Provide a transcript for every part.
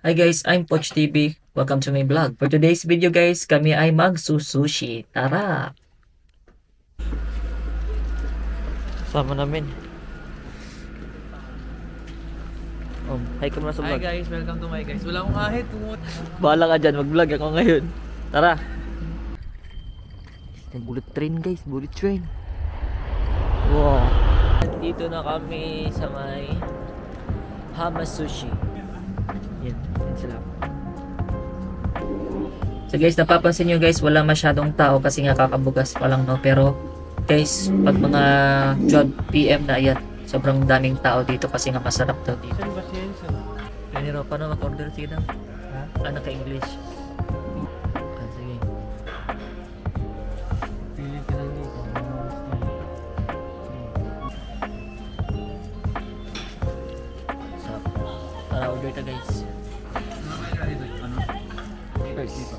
Hi guys, I'm Poch TV. Welcome to my vlog. For today's video guys, kami ay magsusushi. Tara! Sama namin. Hi ka muna sa Hi vlog. guys, welcome to my guys. Wala akong ahit. Bahala ka dyan, mag-vlog ako ngayon. Tara! Bullet train guys, bullet train. Wow! Dito na kami sa may Hama Sushi. Yan sila. So guys, napapansin nyo guys, wala masyadong tao kasi nga kakabugas pa lang no. Pero guys, pag mga 12 PM na ayan, sobrang daming tao dito kasi nga masarap daw dito. Saan ba siya? Pero paano mag-order sila? Ha? Naka-English. Sige. Pili ka lang dito. So, tara order ta guys. First,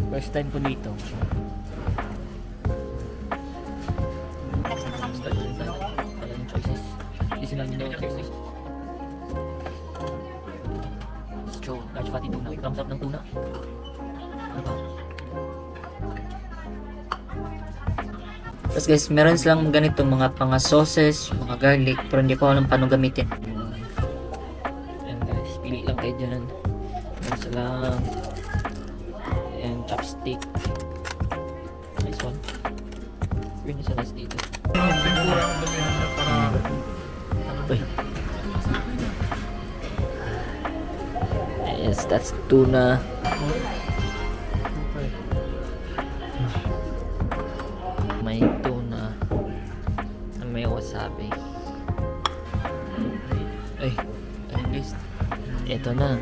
first time ko dito. Start din sa yung choices. Easy lang yung choices. So, large fatty tuna. Thumbs up ng tuna. Ano ba? Tapos guys, meron silang ganito mga sauces, mga garlic, pero hindi ko alam paano gamitin. Ayan guys, pili lang kayo dyan. Meron silang and chopstick. Nice one. Pwede sa last dito. Uy. Yes, that's tuna. May tuna na may wasabi. Ay guys, eto na.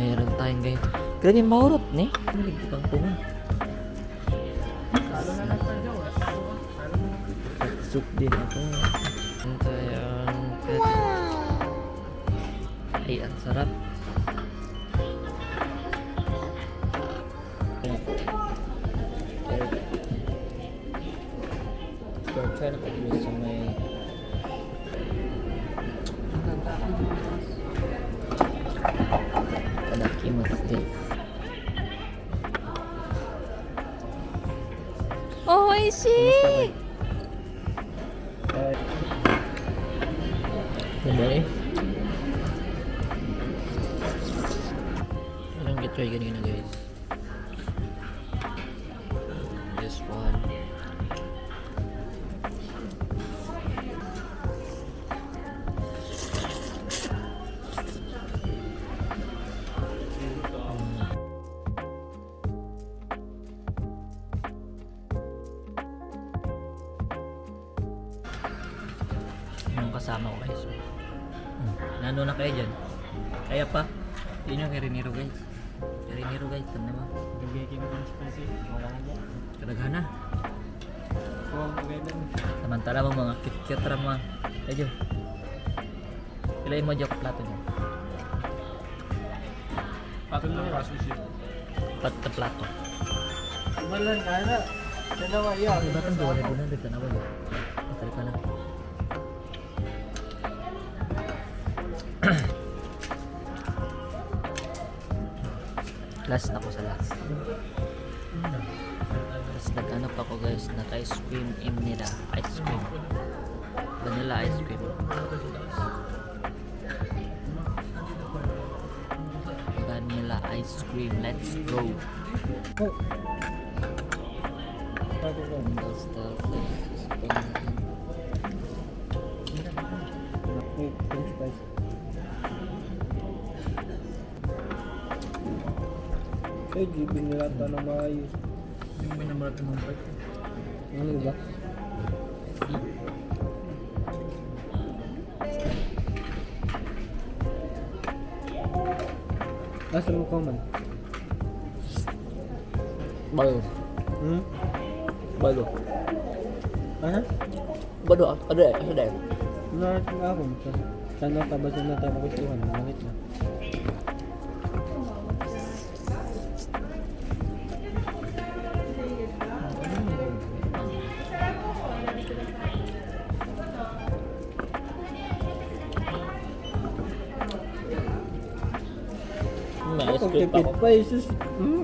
Meron tayong ganito. Gani maurot ni. Maligit ang tunga. Soup din ako. Tayong ay, ang sarap. Try na pag-iwas sa may panakimat din. Oh, I see. Ganda eh. Parang get-try kanina guys. This one. Yung kasama ko guys. Nano na kayo dyan? Kaya pa? Yun yung Kiriniro guys. Kiriniro guys, tanda mo. Nagiging ko ng spicy. Wala nga dyan. Kadagana. Kuha ko kayo lang. Samantala mo mga kit-kit ra mga. Medyo. Pilayin mo dyan plato nyo. Patong lang pa sushi. Plato plato. Malan ka na. Dalawa yan. Iba itong doon. Doon na dito na wala. Patali ka lang. Last ako sa last. Tapos nag-ano pa ko guys, nag-ice cream in nila. Ice cream. Vanilla ice cream. Vanilla ice cream. Let's go. Windows stuff. Ay, jibin nila ito na maayos. Yung minamulat ng part. Ano ba? Asa mo ka man? Balo. Balo. Aha? Balo. Ano eh? Ano eh? Narat na ako. Sana tabasan na tayo magustuhan. Langit na. may ice Kung cream pa tipid ako. pa, Jesus.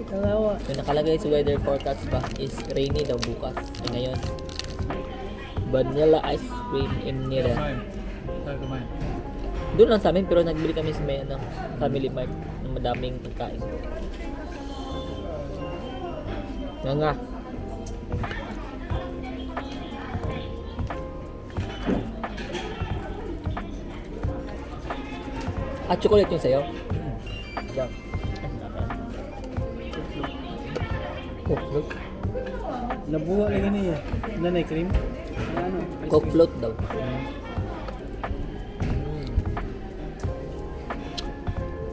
Kalawa. Yung nakalagay sa weather forecast pa is rainy daw bukas. Eh, ngayon. Vanilla ice cream in Nira. Saan kumain? Doon lang sa amin pero nagbili kami sa may Family Mart ng madaming pagkain. Nga. Chocolate yung sayo? Yeah. Coke float? Nabuha lagi niya. Nanay cream? Ano? Coke float daw.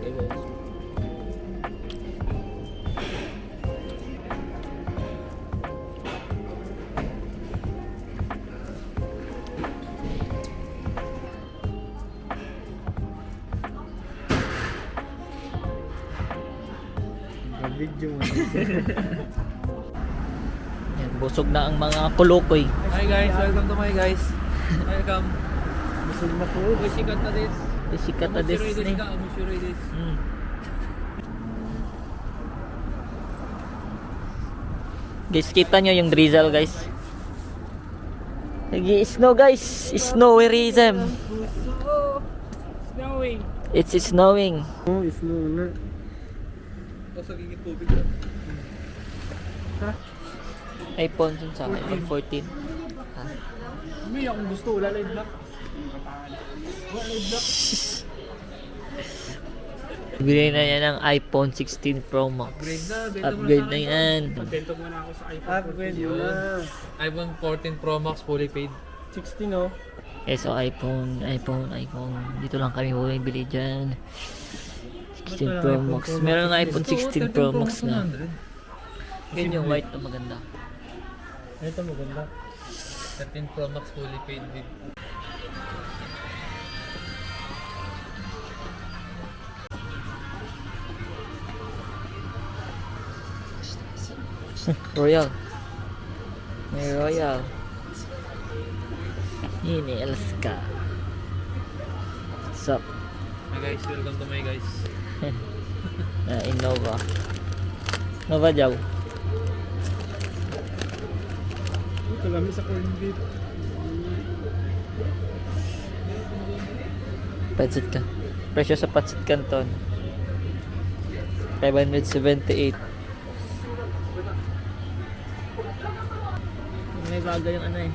Okay guys. Video mo. Yan, busog na ang mga kulukoy. Hi guys, welcome to my guys. Welcome. Busog na po. Sikat na this. Sikat na this ni. Guys, kita nyo yung drizzle guys. Nag-i-snow guys. Snowerism. Snowing. It's snowing. Oh, snow na. Basta gigit tubig na. iPhone dun sa akin. iPhone 14. Ha? May akong gusto. Wala live block. Wala live block. Bili na yan ng iPhone 16 Pro Max. Upgrade na yan. Bento muna ako sa iPhone. Upgrade na. iPhone 14 Pro Max fully paid. 16 oh. Eh, so iPhone. Dito lang kami bumibili dyan. 16 Pro Max. Meron ng iPhone 16 Pro Max na. Ganyan yung white na maganda. Ito maganda. 13 Pro Max fully paid with Royal. May Royal. Ini Elska. What's up? Hi guys, welcome to my guys. Innova. Nova Jaw. Ito kami sa corn beef. Pancit ka. Presyo sa Pancit Canton. 578. May baga yung ano eh.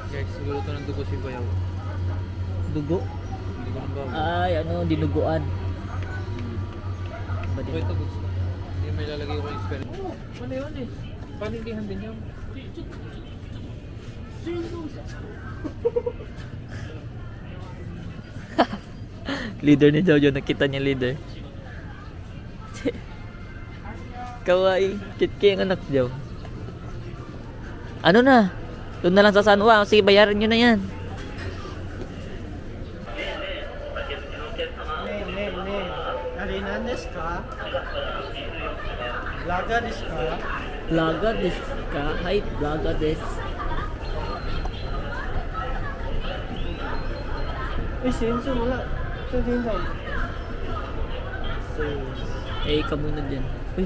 Guys, siguro ito ng dugo si Bayaw. Dugo. Hindi ko nang bago. Ay, ano, dinuguan. Ito ito gusto. Hindi may lalagay ko yung spell. Ano yun eh? Panindihan din yun. Leader ni Jojo, nakita niya leader. Kawaii, kit ang anak Jow. Ano na? Doon na lang sa San Juan. Sige, bayaran nyo na yan. Ne. Arena desu ka? Laga desu ka? Blaga des ka? Hi, Blaga des. Senso wala. Senso. Eh, ikaw muna dyan. Uy,